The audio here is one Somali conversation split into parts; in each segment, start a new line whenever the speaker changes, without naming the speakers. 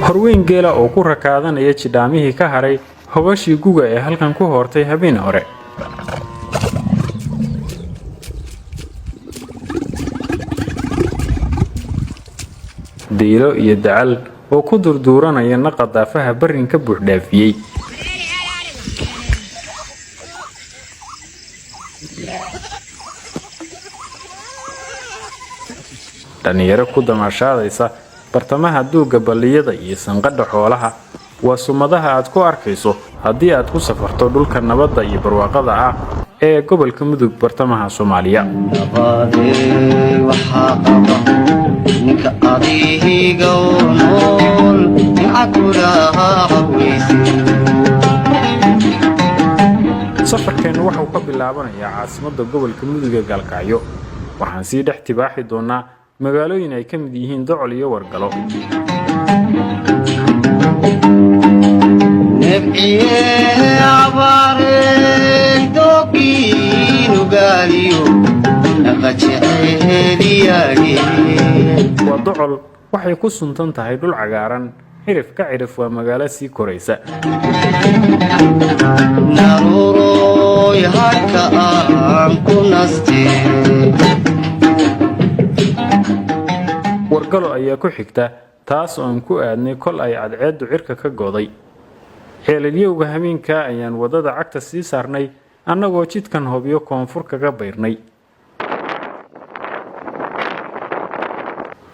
horweyn geela oo ku rakaadanaya jidhaamihii ka haray hogashii guga ee halkan ku hortay habeen hore. diilo iyo dacal oo ku durduuranaya naqadaafaha barrinka buuxdhaafiyey. dhalinyaro ku damaashaadaysa bartamaha duuga balliyada iyo sanqadha xoolaha waa sumadaha aad ku arkayso haddii aad ku safarto dhulka nabadda iyo barwaaqada ah ee gobolka Mudug bartamaha Soomaaliya. safarkeenu waxa uu ka bilaabanayaa caasimadda gobolka Mudug ee Galkacyo. waxaan sii dhex tibaaxi doonaa magaalooyin ay ka mid yihiin Docol iyo Wargalo. waa Docol waxay ku suntan tahay dhul cagaaran. cirif ka cirif waa magaalo sii koraysa. Wargalo ayaa ku xigta taas oo aan ku aadnay kol ay cadceedu cirka ka goday. xeelelyowga habeenka ayaan wadada cagta sii saarnay annagoo jidkan hobyo koonfur kaga bayrnay.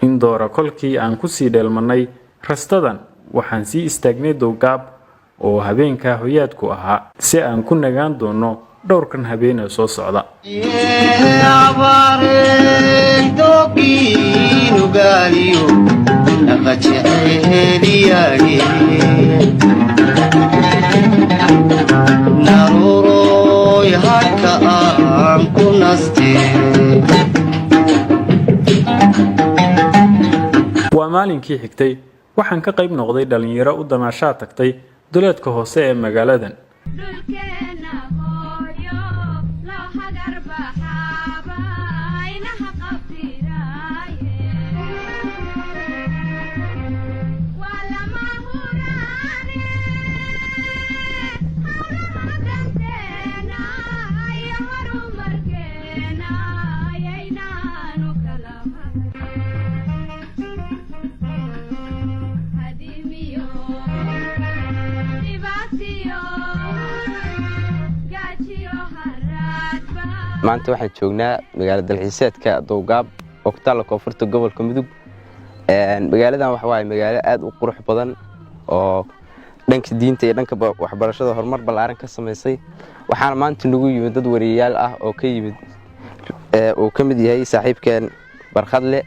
indoora kolkii aan ku sii dheelmanay rastadan waxaan sii istaagnay Dowgaab oo habeenka hoyaadku ahaa si aan ku nagaan doono dhowrkan habeen ee soo socda. waa maalinkii xigtay waxaan ka qayb noqday dhalinyaro u damaashaa tagtay duleedka hoose ee magaaladan.
maanta waxaan joognaa magaalada dalxiiseedka Dowgaab oo ku taal koonfurta gobolka Mudug. magaaladan waxa waaye magaalo aad u qurux badan oo dhanka diinta iyo dhanka waxbarashada horumar ballaaran ka sameysay. waxaana maanta nagu yimid dad wariyaal ah oo ka yimid oo ka mid yahay saaxiibkeen Barkhadle.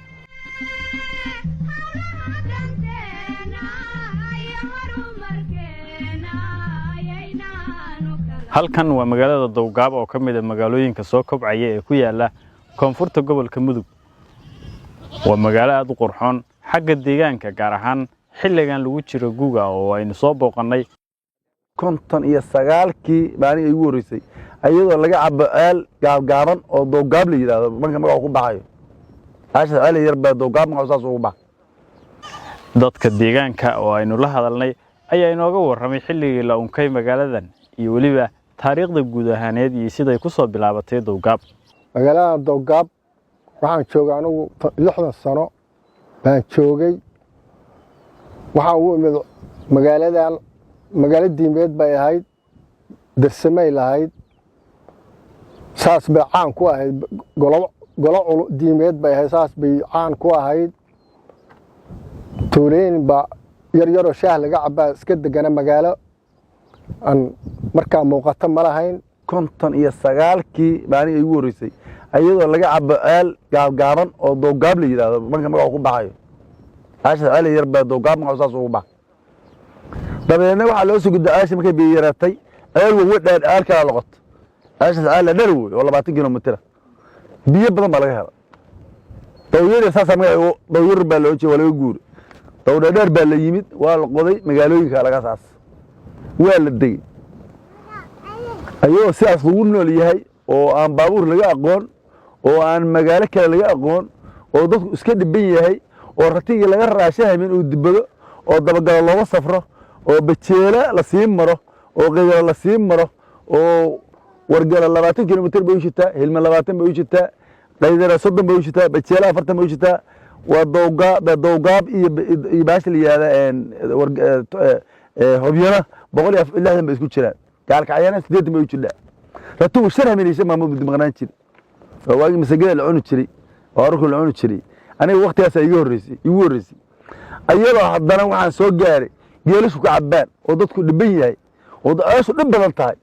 halkan waa magaalada Dowgaab oo ka mid ah magaalooyinka soo kobcaya ee ku yaala koonfurta gobolka Mudug. waa magaalo aad u qurxoon xagga deegaanka gaar ahaan xilligan lagu jiro guga oo aynu soo booqanay
59kii baani ay ugu horeysay ayadoo laga cabo ceel gaabgaaban oo Dowgaab la yiraahdo marka magac ku baxayo aasha ceel yar baa Dowgaab magac saas ugu bax.
dadka deegaanka oo aynu la hadalnay ayaa inooga warramay xilligii la unkay magaaladan iyo waliba taariikhda guud ahaaneed iyo sida ay ku soo bilaabatay Dowgaab.
magaalada Dowgaab waxaan joogay anigu 60 sano baan joogay. waxa uu imid magaaladan magaalo diimeed bay ahayd darsamay lahayd saas bay caan ku ahayd golo diimeed bay ahayd saas bay caan ku ahayd. tuuleen ba yar oo shaah laga cabaa iska degana magaalo aan markaa muuqato ma lahayn.
59kii baani ay ugu horeysay ayadoo laga cabo ceel gaabgaaban oo Dowgaab la yiraahdo marka magac ku baxayo aasha ceel yar baa Dowgaab magac saas ugu bax. dabeena waxa loo soo gudbay aasha markay biyaratay ceel weyn dheer ceel kala noqoto aasha ceel dheer weyn oo 20 kilomitir biyo badan baa laga helay. dawlada saas magac dawlad baa loo jeeyo laga guur dawlad dheer baa la yimid waa la qoday magaalooyinka laga saas waa la degay ayuu sidaas ugu nool yahay oo aan baabuur laga aqoon oo aan magaalo kale laga aqoon oo dadku iska dhiban yahay oo ratigii laga raashahamin uu dibado oo dabagalo looga safro oo bajeela la sii maro oo qeydala la sii maro oo wargala 20 kilomitir bay u jirtaa hilma 20 bay u jirtaa qaydala 30 bay u jirtaa bajeela 40 bay u jirtaa waa dowgaab iyo baashi la yiraahdo hobyana 160 bay isku jiraan gaalkacyana 80 bay u jirtaa ratu sharhaminaysa maamul maqnaan jir waagi masagada la cuni jiray oo la cuni jiray aniga waqtigaas igu horeysay ayadoo haddana waxaan soo gaaray geelisku ka cabaan oo dadku dhiban yahay oo aashu dhib badan tahay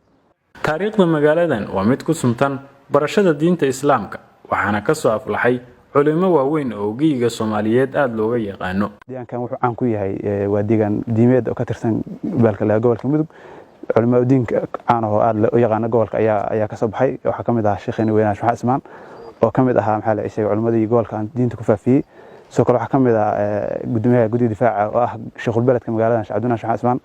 taariikhda magaaladan waa mid ku suntan barashada diinta islaamka waxaana ka soo aflaxay culimo waaweyn oo geeyiga Soomaaliyeed aad looga yaqaano
deegaankan wuxuu caan ku yahay waa deegaan diimeed oo ka tirsan gobolka Mudug culimo diinka caan oo aad loo yaqaan gobolka ayaa ka soo baxay waxa kamid ah sheekheena weynaa Sheekh Ismaan oo kamid ahaa maxaa la isagay culimadii gobolka diinta ku faafiyay soo kale waxa kamid ah gudoomiyaha guddiga difaaca oo ah sheekh beledka magaalada Shacabduna Sheekh Ismaan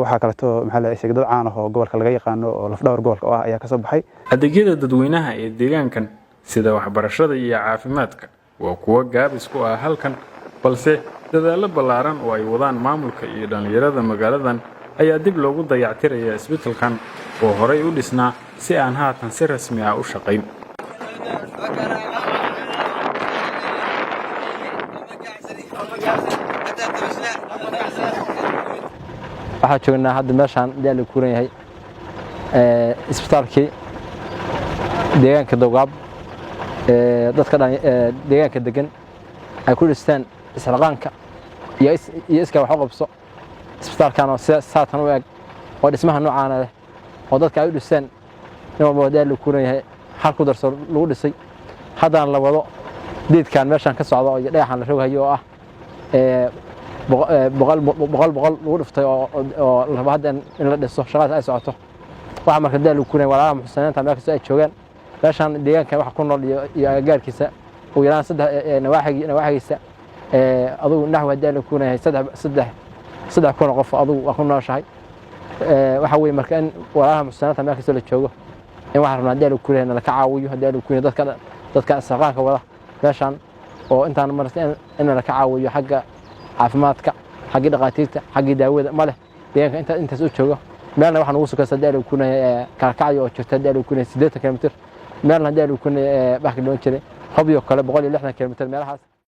waxa kale oo maxaa la isagay dad caan ah oo gobolka laga yaqaan oo lafdhawr gobolka ah ayaa ka soo baxay
adeegyada dadweynaha ee deegaankan sida waxbarashada iyo caafimaadka waa kuwa gaabis ku ah halkan balse dadaalo ballaaran oo ay wadaan maamulka iyo dhalinyarada magaaladan ayaa dib loogu dayactiraya isbitaalkan oo horay u dhisnaa si aan haatan si rasmi ah u shaqayn
waxaa joognaa hadda meeshaan daal ku ran yahay isbitaalkii deegaanka Dowgaab dadka deegaanka degan ay ku dhistaan isxilqaanka iyo iska wax u qabso isbitaalkan oo saatan u eg oo dhismaha noocan ah oo dadka ay u dhistaan in walba daal ku ran yahay hal ku darso lagu dhisay haddana la wado deedkan meeshaan ka socdo iyo dhagaxan la rogayo oo ah boqol lagu dhiftay oo la rabo hadda in la dhiso shaqada ay socoto waxa marka daal ku ran walaalaha muxsanaanta meel kasta ay joogaan meeshaan deegaanka waxa ku nool iyo agagaarkiisa oo yaraan nawaaxigiisa adigu naxwa daal ku ran saddex kun qof adigu waa ku nooshahay waxa weey marka in walaalaha muxsanaanta meel kasta la joogo in waxa rabnaa daal ku ran la ka caawiyo daal ku ran dadka saqaanka wada meeshaan oo intaan martay in la ka caawiyo xagga caafimaadka xagga dhaqaatiirta xagga daawada ma leh deegaanka intaas u joogo meelna waxaan ugu soo daal ku ran kalkacyo oo jirta daal ku ran 80 kilomitir meelna daal ku ran baxka loo jiray hobyo kale 160 kilomitir meelahaas